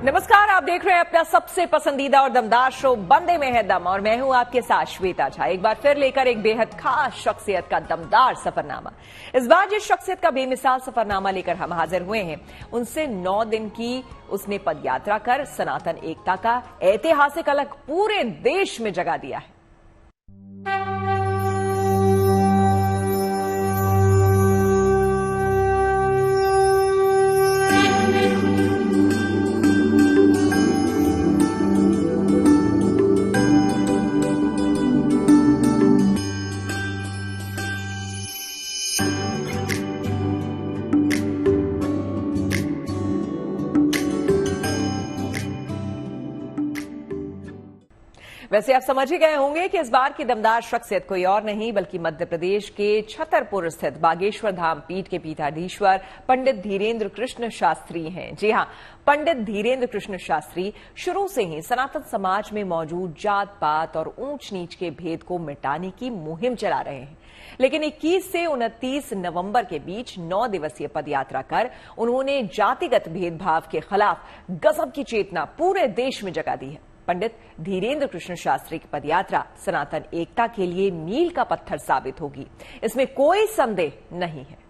नमस्कार, आप देख रहे हैं अपना सबसे पसंदीदा और दमदार शो बंदे में है दम और मैं हूं आपके साथ श्वेता झा। एक बार फिर लेकर एक बेहद खास शख्सियत का दमदार सफरनामा। इस बार जिस शख्सियत का बेमिसाल सफरनामा लेकर हम हाजिर हुए हैं, उनसे 9 दिन की उसने पदयात्रा कर सनातन एकता का ऐतिहासिक अलग पूरे देश में जगा दिया है। वैसे आप समझ ही गए होंगे कि इस बार की दमदार शख्सियत कोई और नहीं बल्कि मध्य प्रदेश के छतरपुर स्थित बागेश्वर धाम पीठ के पीठाधीश्वर पंडित धीरेन्द्र कृष्ण शास्त्री हैं। जी हां, पंडित धीरेन्द्र कृष्ण शास्त्री शुरू से ही सनातन समाज में मौजूद जात पात और ऊंच नीच के भेद को मिटाने की मुहिम चला रहे हैं। लेकिन 21 से 29 नवंबर के बीच 9 दिवसीय पदयात्रा कर उन्होंने जातिगत भेदभाव के खिलाफ गजब की चेतना पूरे देश में जगा दी है। पंडित धीरेन्द्र कृष्ण शास्त्री की पदयात्रा सनातन एकता के लिए मील का पत्थर साबित होगी, इसमें कोई संदेह नहीं है।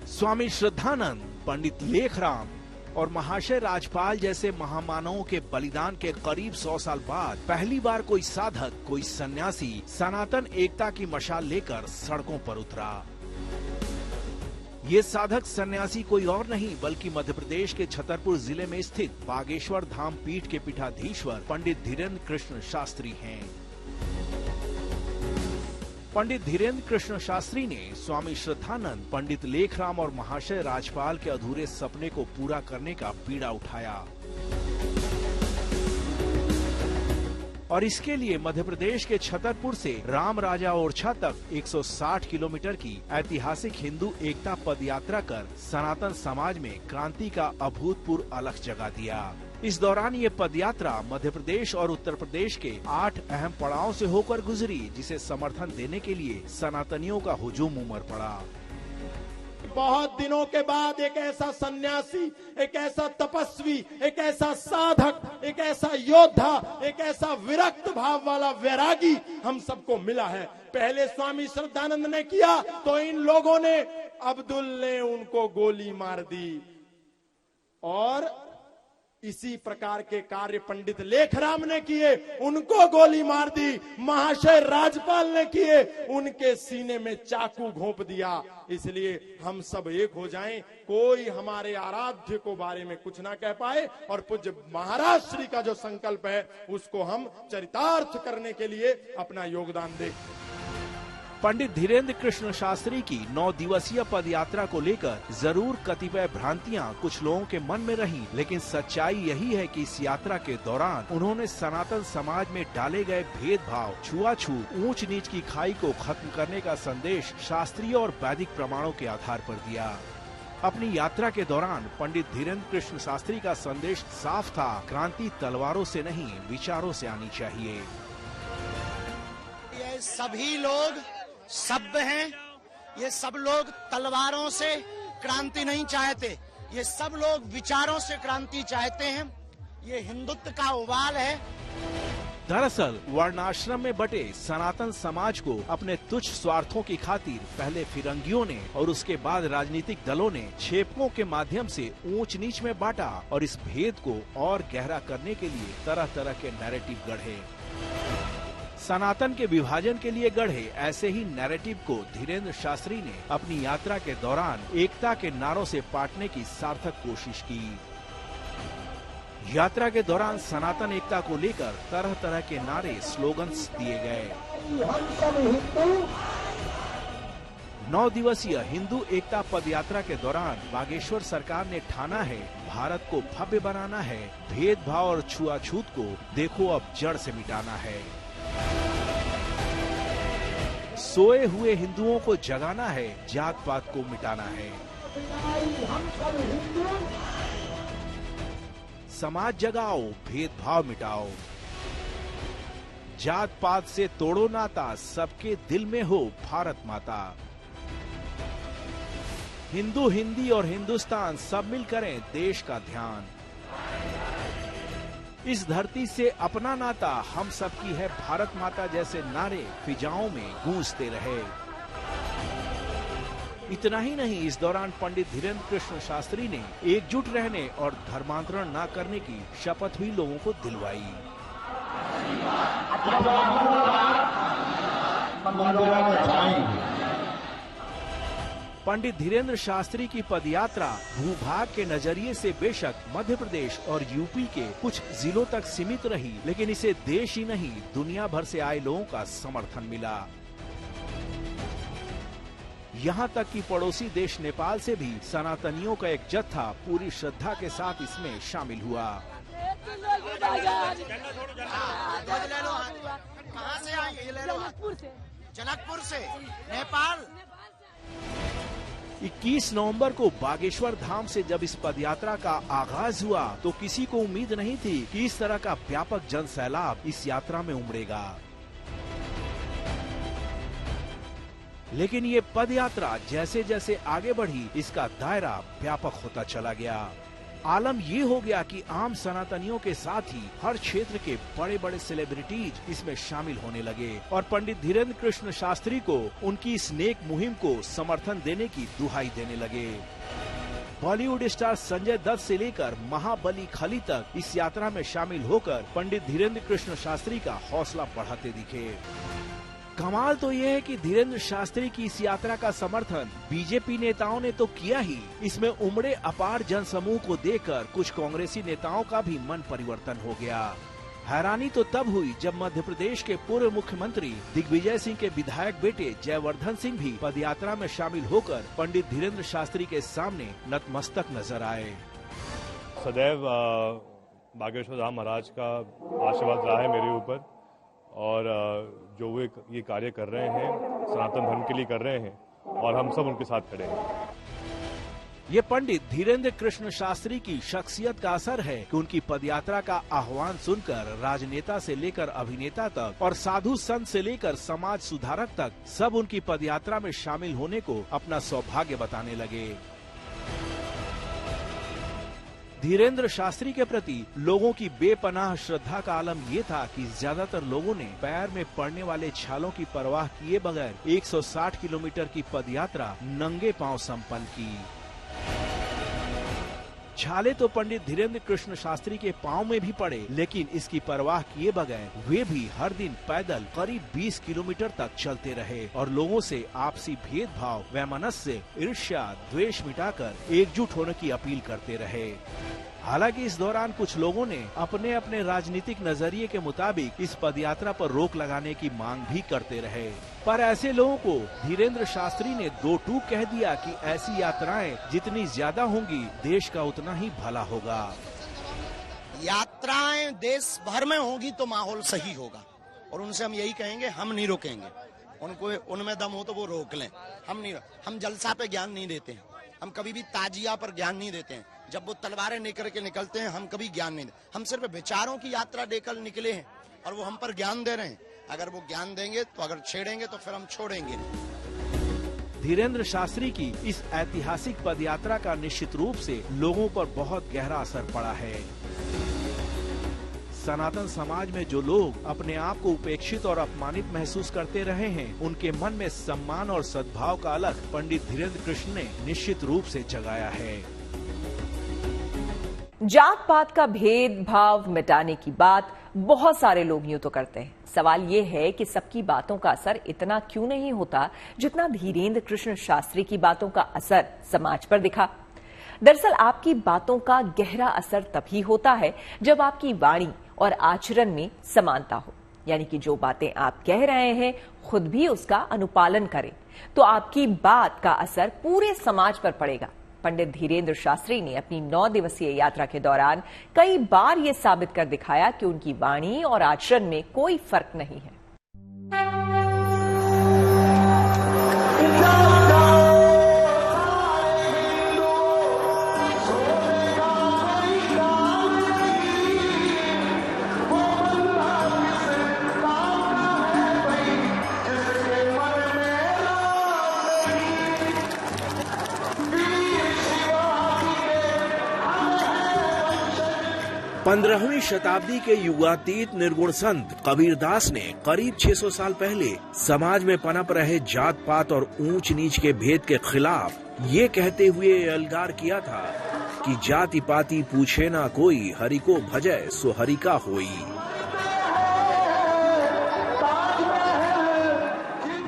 स्वामी श्रद्धानंद, पंडित लेखराम और महाशय राजपाल जैसे महामानवों के बलिदान के करीब 100 साल बाद पहली बार कोई साधक, कोई सन्यासी सनातन एकता की मशाल लेकर सड़कों पर उतरा। ये साधक सन्यासी कोई और नहीं बल्कि मध्य प्रदेश के छतरपुर जिले में स्थित बागेश्वर धाम पीठ के पीठाधीश्वर पंडित धीरेन्द्र कृष्ण शास्त्री हैं। पंडित धीरेन्द्र कृष्ण शास्त्री ने स्वामी श्रद्धानंद, पंडित लेखराम और महाशय राजपाल के अधूरे सपने को पूरा करने का बीड़ा उठाया और इसके लिए मध्य प्रदेश के छतरपुर से राम राजा ओरछा तक 160 किलोमीटर की ऐतिहासिक हिंदू एकता पदयात्रा कर सनातन समाज में क्रांति का अभूतपूर्व अलख जगा दिया। इस दौरान ये पदयात्रा मध्य प्रदेश और उत्तर प्रदेश के 8 अहम पड़ावों से होकर गुजरी, जिसे समर्थन देने के लिए सनातनियों का हुजूम उमड़ पड़ा। बहुत दिनों के बाद एक ऐसा सन्यासी, एक ऐसा तपस्वी, एक ऐसा साधक, एक ऐसा योद्धा, एक ऐसा विरक्त भाव वाला वैरागी हम सबको मिला है। पहले स्वामी श्रद्धानंद ने किया तो इन लोगों ने, अब्दुल ने उनको गोली मार दी और इसी प्रकार के कार्य पंडित लेखराम ने किए, उनको गोली मार दी। महाशय राजपाल ने किए, उनके सीने में चाकू घोंप दिया। इसलिए हम सब एक हो जाएं, कोई हमारे आराध्य को बारे में कुछ ना कह पाए और पूज्य महाराज श्री का जो संकल्प है उसको हम चरितार्थ करने के लिए अपना योगदान दें। पंडित धीरेन्द्र कृष्ण शास्त्री की 9 दिवसीय पदयात्रा को लेकर जरूर कतिपय भ्रांतियां कुछ लोगों के मन में रहीं, लेकिन सच्चाई यही है कि इस यात्रा के दौरान उन्होंने सनातन समाज में डाले गए भेदभाव, छुआछूत, ऊंच नीच की खाई को खत्म करने का संदेश शास्त्रीय और वैदिक प्रमाणों के आधार पर दिया। अपनी यात्रा के दौरान पंडित धीरेन्द्र कृष्ण शास्त्री का संदेश साफ था, क्रांति तलवारों से नहीं विचारों से आनी चाहिए। ये सभी लोग सभ्य हैं, ये सब लोग तलवारों से क्रांति नहीं चाहते, ये सब लोग विचारों से क्रांति चाहते हैं। ये हिंदुत्व का उबाल है। दरअसल वर्णाश्रम में बटे सनातन समाज को अपने तुच्छ स्वार्थों की खातिर पहले फिरंगियों ने और उसके बाद राजनीतिक दलों ने छेपों के माध्यम से ऊंच नीच में बांटा और इस भेद को और गहरा करने के लिए तरह तरह के नैरेटिव गढ़े। सनातन के विभाजन के लिए गढ़े ऐसे ही नैरेटिव को धीरेन्द्र शास्त्री ने अपनी यात्रा के दौरान एकता के नारों से पाटने की सार्थक कोशिश की। यात्रा के दौरान सनातन एकता को लेकर तरह तरह के नारे, स्लोगन्स दिए गए। 9 दिवसीय हिंदू एकता पदयात्रा के दौरान बागेश्वर सरकार ने ठाना है, भारत को भव्य बनाना है, भेदभाव और छुआछूत को देखो अब जड़ से मिटाना है। सोए हुए हिंदुओं को जगाना है, जात पात को मिटाना है। समाज जगाओ, भेदभाव मिटाओ, जात पात से तोड़ो नाता, सबके दिल में हो भारत माता। हिंदू, हिंदी और हिंदुस्तान सब मिल करें देश का ध्यान। इस धरती से अपना नाता, हम सबकी है भारत माता जैसे नारे फिजाओं में गूंजते रहे। इतना ही नहीं, इस दौरान पंडित धीरेन्द्र कृष्ण शास्त्री ने एकजुट रहने और धर्मांतरण न करने की शपथ भी लोगों को दिलवाई। पंडित धीरेन्द्र शास्त्री की पदयात्रा भूभाग के नजरिए से बेशक मध्य प्रदेश और यूपी के कुछ जिलों तक सीमित रही, लेकिन इसे देश ही नहीं दुनिया भर से आए लोगों का समर्थन मिला। यहाँ तक कि पड़ोसी देश नेपाल से भी सनातनियों का एक जत्था पूरी श्रद्धा के साथ इसमें शामिल हुआ। कहाँ से आई? जनकपुर से नेपाल। 21 नवंबर को बागेश्वर धाम से जब इस पदयात्रा का आगाज हुआ तो किसी को उम्मीद नहीं थी कि इस तरह का व्यापक जन सैलाब इस यात्रा में उमड़ेगा। लेकिन ये पदयात्रा जैसे जैसे आगे बढ़ी, इसका दायरा व्यापक होता चला गया। आलम ये हो गया कि आम सनातनियों के साथ ही हर क्षेत्र के बड़े बड़े सेलिब्रिटीज इसमें शामिल होने लगे और पंडित धीरेन्द्र कृष्ण शास्त्री को उनकी इस नेक मुहिम को समर्थन देने की दुहाई देने लगे। बॉलीवुड स्टार संजय दत्त से लेकर महाबली खली तक इस यात्रा में शामिल होकर पंडित धीरेन्द्र कृष्ण शास्त्री का हौसला बढ़ाते दिखे। कमाल तो ये है कि धीरेन्द्र शास्त्री की इस यात्रा का समर्थन बीजेपी नेताओं ने तो किया ही, इसमें उमड़े अपार जनसमूह को देखकर कुछ कांग्रेसी नेताओं का भी मन परिवर्तन हो गया। हैरानी तो तब हुई जब मध्य प्रदेश के पूर्व मुख्यमंत्री दिग्विजय सिंह के विधायक बेटे जयवर्धन सिंह भी पदयात्रा में शामिल होकर पंडित धीरेन्द्र शास्त्री के सामने नतमस्तक नजर आए। सदैव बागेश्वर धाम महाराज का आशीर्वाद रहा है मेरे ऊपर, और जो वे ये कार्य कर रहे हैं सनातन धर्म के लिए कर रहे हैं और हम सब उनके साथ खड़े हैं। ये पंडित धीरेन्द्र कृष्ण शास्त्री की शख्सियत का असर है कि उनकी पदयात्रा का आह्वान सुनकर राजनेता से लेकर अभिनेता तक और साधु संत से लेकर समाज सुधारक तक सब उनकी पदयात्रा में शामिल होने को अपना सौभाग्य बताने लगे। धीरेन्द्र शास्त्री के प्रति लोगों की बेपनाह श्रद्धा का आलम ये था कि ज्यादातर लोगों ने पैर में पड़ने वाले छालों की परवाह किए बगैर 160 किलोमीटर की पदयात्रा नंगे पांव संपन्न की। छाले तो पंडित धीरेन्द्र कृष्ण शास्त्री के पांव में भी पड़े, लेकिन इसकी परवाह किए बगैर वे भी हर दिन पैदल करीब 20 किलोमीटर तक चलते रहे और लोगों से आपसी भेदभाव, वैमनस्य, ईर्ष्या, द्वेष मिटाकर एकजुट होने की अपील करते रहे। हालांकि इस दौरान कुछ लोगों ने अपने अपने राजनीतिक नजरिए के मुताबिक इस पदयात्रा पर रोक लगाने की मांग भी करते रहे, पर ऐसे लोगों को धीरेन्द्र शास्त्री ने दो टूक कह दिया कि ऐसी यात्राएं जितनी ज्यादा होंगी देश का उतना ही भला होगा। यात्राएं देश भर में होगी तो माहौल सही होगा और उनसे हम यही कहेंगे, हम नहीं रोकेंगे। उनको उनमें दम हो तो वो रोक लें, हम जलसा पे ज्ञान नहीं देते हैं, हम कभी भी ताजिया पर ज्ञान नहीं देते हैं। जब वो तलवारें लेकर के निकलते हैं हम कभी ज्ञान नहीं देते, हम सिर्फ विचारों की यात्रा लेकर निकले हैं और वो हम पर ज्ञान दे रहे हैं। अगर वो ज्ञान देंगे तो अगर छेड़ेंगे तो फिर हम छोड़ेंगे। धीरेन्द्र शास्त्री की इस ऐतिहासिक पदयात्रा का निश्चित रूप से लोगों पर बहुत गहरा असर पड़ा है। सनातन समाज में जो लोग अपने आप को उपेक्षित और अपमानित महसूस करते रहे हैं, उनके मन में सम्मान और सद्भाव का अलख पंडित धीरेन्द्र कृष्ण ने निश्चित रूप से जगाया है। जात पात का भेदभाव मिटाने की बात बहुत सारे लोग यूं तो करते हैं। सवाल ये है कि सबकी बातों का असर इतना क्यों नहीं होता जितना धीरेन्द्र कृष्ण शास्त्री की बातों का असर समाज पर दिखा। दरअसल आपकी बातों का गहरा असर तभी होता है जब आपकी वाणी और आचरण में समानता हो, यानी कि जो बातें आप कह रहे हैं खुद भी उसका अनुपालन करें, तो आपकी बात का असर पूरे समाज पर पड़ेगा। पंडित धीरेन्द्र शास्त्री ने अपनी 9 दिवसीय यात्रा के दौरान कई बार ये साबित कर दिखाया कि उनकी वाणी और आचरण में कोई फर्क नहीं है। 15वीं शताब्दी के युगातीत निर्गुण संत कबीरदास ने करीब 600 साल पहले समाज में पनप रहे जात पात और ऊंच नीच के भेद के खिलाफ ये कहते हुए एल्गार किया था कि जाति पाति पूछे ना कोई, हरि को भजय सो हरि का होई।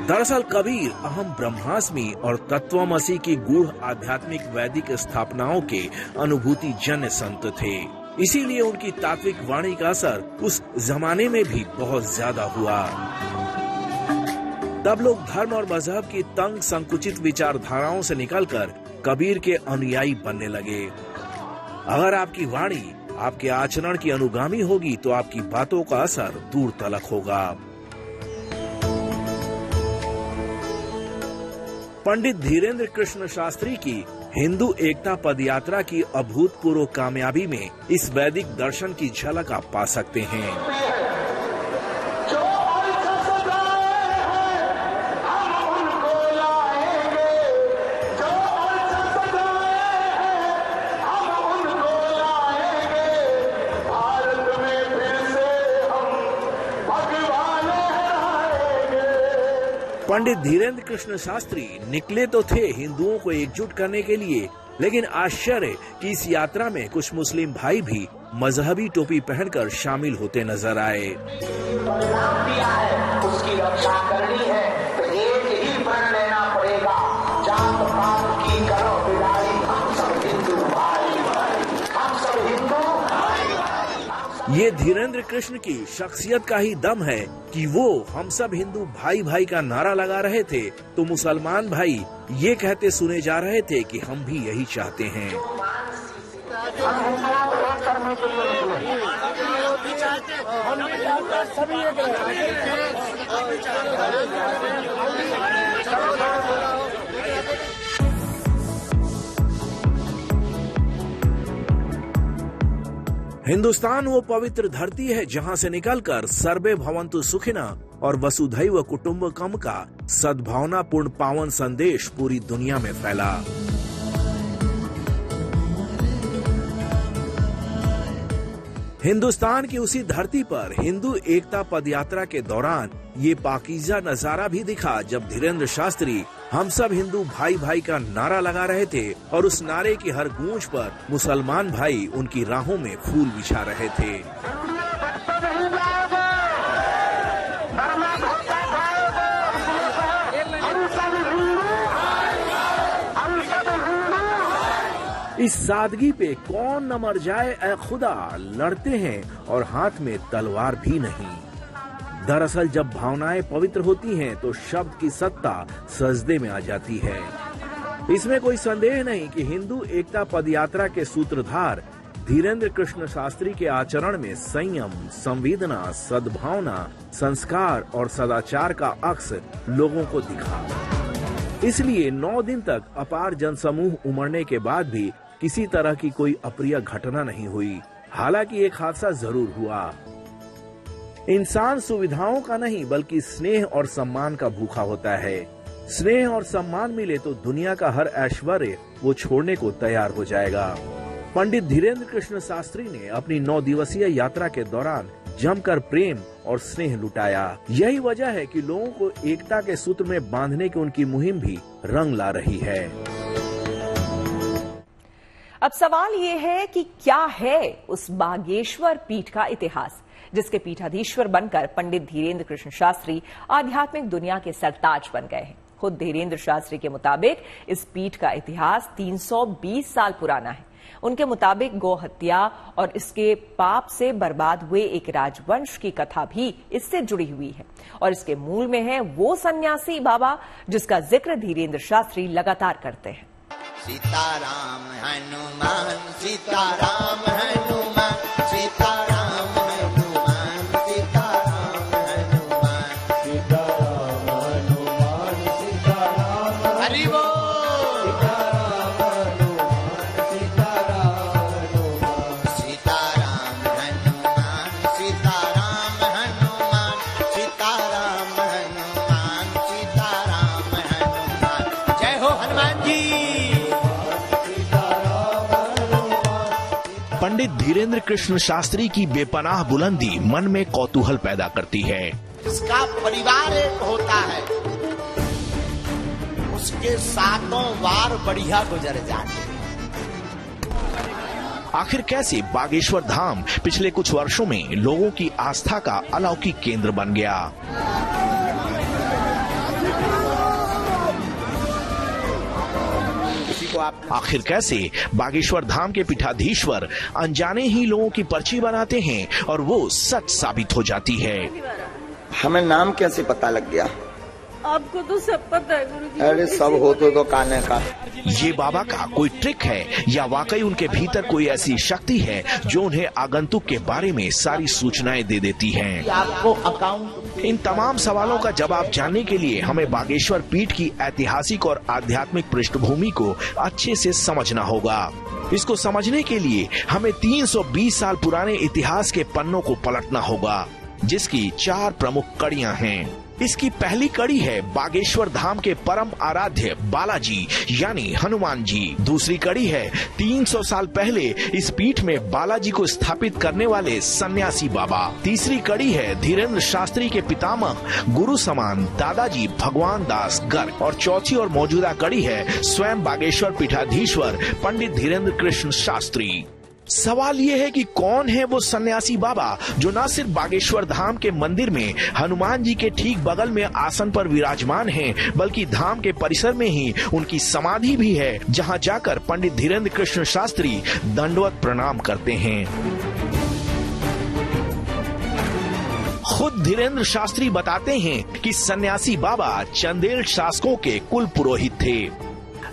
दरअसल कबीर अहम ब्रह्मास्मि और तत्वमसि की गूढ़ आध्यात्मिक वैदिक स्थापनाओं के अनुभूति जन्य संत थे। इसीलिए उनकी तात्विक वाणी का असर उस जमाने में भी बहुत ज्यादा हुआ। तब लोग धर्म और मजहब की तंग संकुचित विचारधाराओं से निकलकर कबीर के अनुयायी बनने लगे। अगर आपकी वाणी आपके आचरण की अनुगामी होगी तो आपकी बातों का असर दूर तलक होगा। पंडित धीरेन्द्र कृष्ण शास्त्री की हिंदू एकता पदयात्रा की अभूतपूर्व कामयाबी में इस वैदिक दर्शन की झलक आप पा सकते हैं। पंडित धीरेन्द्र कृष्ण शास्त्री निकले तो थे हिंदुओं को एकजुट करने के लिए, लेकिन आश्चर्य कि इस यात्रा में कुछ मुस्लिम भाई भी मजहबी टोपी पहनकर शामिल होते नजर आए। उसकी रक्षा करनी है तो एक ही प्रण लेना पड़ेगा, जात पात की करो विदाई, हम सब हिंदू भाई, हम सब हिंदू। ये धीरेन्द्र कृष्ण की शख्सियत का ही दम है कि वो हम सब हिंदू भाई भाई का नारा लगा रहे थे तो मुसलमान भाई ये कहते सुने जा रहे थे कि हम भी यही चाहते हैं। हिंदुस्तान वो पवित्र धरती है जहां से निकलकर सर्वे भवन्तु सुखिना और वसुधैव कुटुम्बकम का सद्भावनापूर्ण पावन संदेश पूरी दुनिया में फैला। हिंदुस्तान की उसी धरती पर हिंदू एकता पदयात्रा के दौरान ये पाकीज़ा नजारा भी दिखा जब धीरेन्द्र शास्त्री हम सब हिंदू भाई भाई का नारा लगा रहे थे और उस नारे की हर गूंज पर मुसलमान भाई उनकी राहों में फूल बिछा रहे थे। इस सादगी पे कौन न मर जाए ऐ खुदा, लड़ते हैं और हाथ में तलवार भी नहीं। दरअसल जब भावनाएं पवित्र होती हैं तो शब्द की सत्ता सजदे में आ जाती है। इसमें कोई संदेह नहीं कि हिंदू एकता पदयात्रा के सूत्रधार धीरेन्द्र कृष्ण शास्त्री के आचरण में संयम, संवेदना, सद्भावना, संस्कार और सदाचार का अक्स लोगों को दिखा। इसलिए 9 दिन तक अपार जनसमूह उमड़ने के बाद भी किसी तरह की कोई अप्रिय घटना नहीं हुई। हालांकि एक हादसा जरूर हुआ। इंसान सुविधाओं का नहीं बल्कि स्नेह और सम्मान का भूखा होता है। स्नेह और सम्मान मिले तो दुनिया का हर ऐश्वर्य वो छोड़ने को तैयार हो जाएगा। पंडित धीरेन्द्र कृष्ण शास्त्री ने अपनी 9 दिवसीय यात्रा के दौरान जमकर प्रेम और स्नेह लुटाया। यही वजह है कि लोगों को एकता के सूत्र में बांधने की उनकी मुहिम भी रंग ला रही है। अब सवाल ये है कि क्या है उस बागेश्वर पीठ का इतिहास, जिसके पीठाधीश्वर बनकर पंडित धीरेन्द्र कृष्ण शास्त्री आध्यात्मिक दुनिया के सरताज बन गए हैं। खुद धीरेन्द्र शास्त्री के मुताबिक इस पीठ का इतिहास 320 साल पुराना है। उनके मुताबिक गौ हत्या और इसके पाप से बर्बाद हुए एक राजवंश की कथा भी इससे जुड़ी हुई है और इसके मूल में है वो सन्यासी बाबा जिसका जिक्र धीरेन्द्र शास्त्री लगातार करते हैं। सीताराम हनुमान, सीताराम हनुमान, सीताराम हनुमान, सीताराम हनुमान, सीताराम हनुमान, सीताराम हरि बोल, सीताराम हनुमान, सीताराम हनुमान, सीताराम हनुमान, सीताराम हनुमान, सीताराम हनुमान। जय हो हनुमान जी। पंडित धीरेन्द्र कृष्ण शास्त्री की बेपनाह बुलंदी मन में कौतूहल पैदा करती है। जिसका परिवार एक होता है उसके सातों वार बढ़िया गुजर जाते हैं। आखिर कैसे बागेश्वर धाम पिछले कुछ वर्षों में लोगों की आस्था का अलौकिक केंद्र बन गया। आखिर कैसे बागेश्वर धाम के पीठाधीश्वर अनजाने ही लोगों की पर्ची बनाते हैं और वो सच साबित हो जाती है। हमें नाम कैसे पता लग गया? आपको तो सब पता है गुरुजी। अरे सब हो तो काने का। ये बाबा का कोई ट्रिक है या वाकई उनके भीतर कोई ऐसी शक्ति है जो उन्हें आगंतुक के बारे में सारी सूचनाएं दे देती हैं? आपको अकाउंट इन तमाम सवालों का जवाब जानने के लिए हमें बागेश्वर पीठ की ऐतिहासिक और आध्यात्मिक पृष्ठभूमि को अच्छे से समझना होगा। इसको समझने के लिए हमें 320 साल पुराने इतिहास के पन्नों को पलटना होगा, जिसकी 4 प्रमुख कड़ियां हैं। इसकी पहली कड़ी है बागेश्वर धाम के परम आराध्य बालाजी यानी हनुमान जी। दूसरी कड़ी है 300 साल पहले इस पीठ में बालाजी को स्थापित करने वाले सन्यासी बाबा। तीसरी कड़ी है धीरेन्द्र शास्त्री के पितामह गुरु समान दादाजी भगवान दास गर्ग। और चौथी और मौजूदा कड़ी है स्वयं बागेश्वर पीठाधीश्वर पंडित धीरेन्द्र कृष्ण शास्त्री। सवाल ये है कि कौन है वो सन्यासी बाबा जो न सिर्फ बागेश्वर धाम के मंदिर में हनुमान जी के ठीक बगल में आसन पर विराजमान हैं, बल्कि धाम के परिसर में ही उनकी समाधि भी है, जहां जाकर पंडित धीरेन्द्र कृष्ण शास्त्री दंडवत प्रणाम करते हैं। खुद धीरेन्द्र शास्त्री बताते हैं कि सन्यासी बाबा चंदेल शासकों के कुल पुरोहित थे,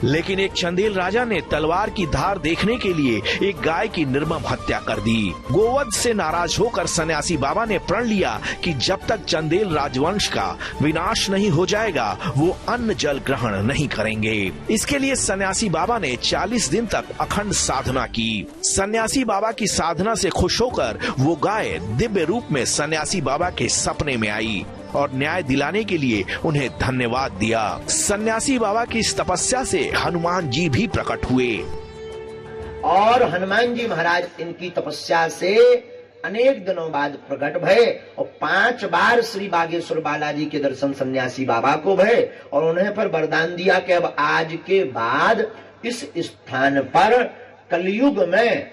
लेकिन एक चंदेल राजा ने तलवार की धार देखने के लिए एक गाय की निर्मम हत्या कर दी। गोवध से नाराज होकर सन्यासी बाबा ने प्रण लिया कि जब तक चंदेल राजवंश का विनाश नहीं हो जाएगा वो अन्न जल ग्रहण नहीं करेंगे। इसके लिए सन्यासी बाबा ने 40 दिन तक अखंड साधना की। सन्यासी बाबा की साधना से खुश होकर वो गाय दिव्य रूप में सन्यासी बाबा के सपने में आई और न्याय दिलाने के लिए उन्हें धन्यवाद दिया। सन्यासी बाबा की इस तपस्या से हनुमान जी भी प्रकट हुए और हनुमान जी महाराज इनकी तपस्या से अनेक दिनों बाद प्रकट भये और 5 बार श्री बागेश्वर बालाजी के दर्शन सन्यासी बाबा को भये और उन्हें पर वरदान दिया कि अब आज के बाद इस स्थान पर कलयुग में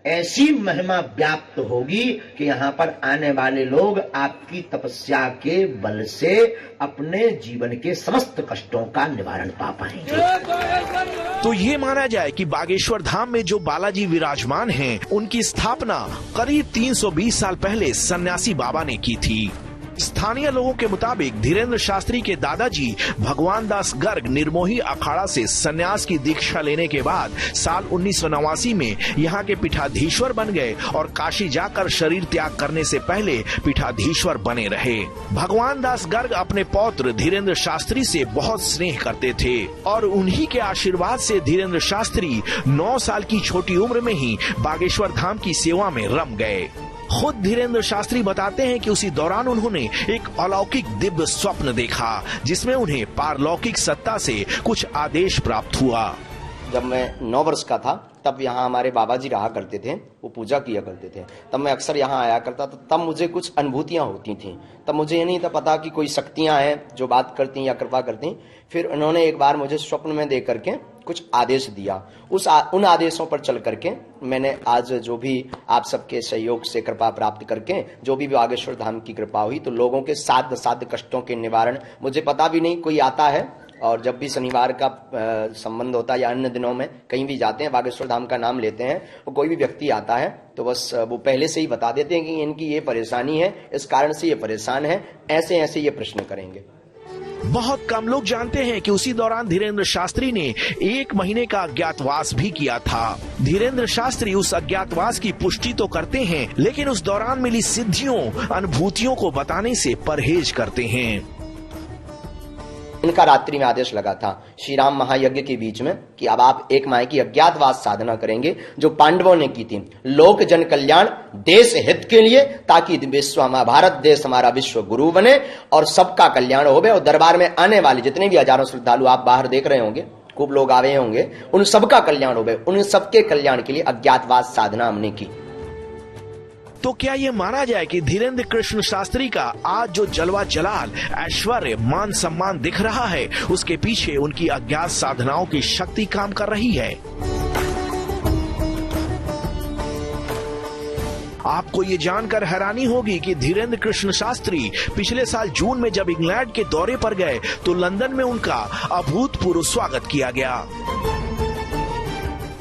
ऐसी महिमा व्याप्त होगी कि यहाँ पर आने वाले लोग आपकी तपस्या के बल से अपने जीवन के समस्त कष्टों का निवारण पा पाएंगे। तो ये माना जाए कि बागेश्वर धाम में जो बालाजी विराजमान हैं, उनकी स्थापना करीब 320 साल पहले सन्यासी बाबा ने की थी। स्थानीय लोगों के मुताबिक धीरेन्द्र शास्त्री के दादाजी भगवान दास गर्ग निर्मोही अखाड़ा से सन्यास की दीक्षा लेने के बाद साल 1989 में यहाँ के पीठाधीश्वर बन गए और काशी जाकर शरीर त्याग करने से पहले पीठाधीश्वर बने रहे। भगवान दास गर्ग अपने पौत्र धीरेन्द्र शास्त्री से बहुत स्नेह करते थे और उन्हीं के आशीर्वाद से धीरेन्द्र शास्त्री 9 साल की छोटी उम्र में ही बागेश्वर धाम की सेवा में रम गए। खुद धीरेन्द्र शास्त्री बताते हैं कि उसी दौरान उन्होंने एक अलौकिक दिव्य स्वप्न देखा, जिसमें उन्हें पारलौकिक सत्ता से कुछ आदेश प्राप्त हुआ। जब मैं 9 वर्ष का था तब यहाँ हमारे बाबा जी रहा करते थे, वो पूजा किया करते थे। तब मैं अक्सर यहाँ आया करता था। तब मुझे कुछ अनुभूतियाँ होती थीं। तब मुझे ये नहीं था पता कि कोई शक्तियाँ हैं जो बात करती या कृपा करती। फिर उन्होंने एक बार मुझे स्वप्न में देख करके कुछ आदेश दिया। उन आदेशों पर चल करके मैंने आज जो भी आप सबके सहयोग से कृपा प्राप्त करके जो भी बागेश्वर धाम की कृपा हुई, तो लोगों के साध्य कष्टों के निवारण, मुझे पता भी नहीं कोई आता है और जब भी शनिवार का संबंध होता है या अन्य दिनों में कहीं भी जाते हैं, बागेश्वर धाम का नाम लेते हैं, और कोई भी व्यक्ति आता है तो बस वो पहले से ही बता देते हैं कि इनकी ये परेशानी है, इस कारण से ये परेशान है, ऐसे ऐसे ये प्रश्न करेंगे। बहुत कम लोग जानते हैं कि उसी दौरान धीरेन्द्र शास्त्री ने 1 महीने का अज्ञातवास भी किया था। धीरेन्द्र शास्त्री उस अज्ञातवास की पुष्टि तो करते हैं, लेकिन उस दौरान मिली सिद्धियों, अनुभूतियों को बताने से परहेज करते हैं। इनका रात्रि में आदेश लगा था श्री राम महायज्ञ के बीच में कि अब आप 1 माह की अज्ञातवास साधना करेंगे जो पांडवों ने की थी, लोक जन कल्याण देश हित के लिए, ताकि भारत देश हमारा विश्व गुरु बने और सबका कल्याण हो। और दरबार में आने वाले जितने भी हजारों श्रद्धालु आप बाहर देख रहे होंगे, खूब लोग आए होंगे, उन सबका कल्याण हो गए। उन सबके कल्याण के लिए अज्ञातवास साधना हमने की। तो क्या ये माना जाए कि धीरेन्द्र कृष्ण शास्त्री का आज जो जलवा जलाल, ऐश्वर्य, मान सम्मान दिख रहा है, उसके पीछे उनकी अज्ञात साधनाओं की शक्ति काम कर रही है? आपको ये जानकर हैरानी होगी कि धीरेन्द्र कृष्ण शास्त्री पिछले साल जून में जब इंग्लैंड के दौरे पर गए तो लंदन में उनका अभूतपूर्व स्वागत किया गया।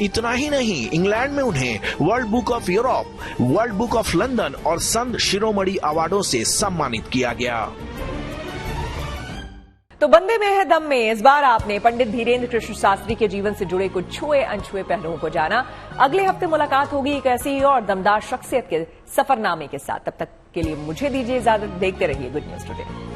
इतना ही नहीं, इंग्लैंड में उन्हें world book of Europe, world book of London और संत शिरोमणि अवार्डों से सम्मानित किया गया। तो बंदे में है दम में इस बार आपने पंडित धीरेन्द्र कृष्ण शास्त्री के जीवन से जुड़े कुछ छुए अनछुए पहलुओं को जाना। अगले हफ्ते मुलाकात होगी एक ऐसी और दमदार शख्सियत के सफरनामे के साथ। तब तक के लिए मुझे दीजिए इजाजत। देखते रहिए गुड न्यूज टुडे।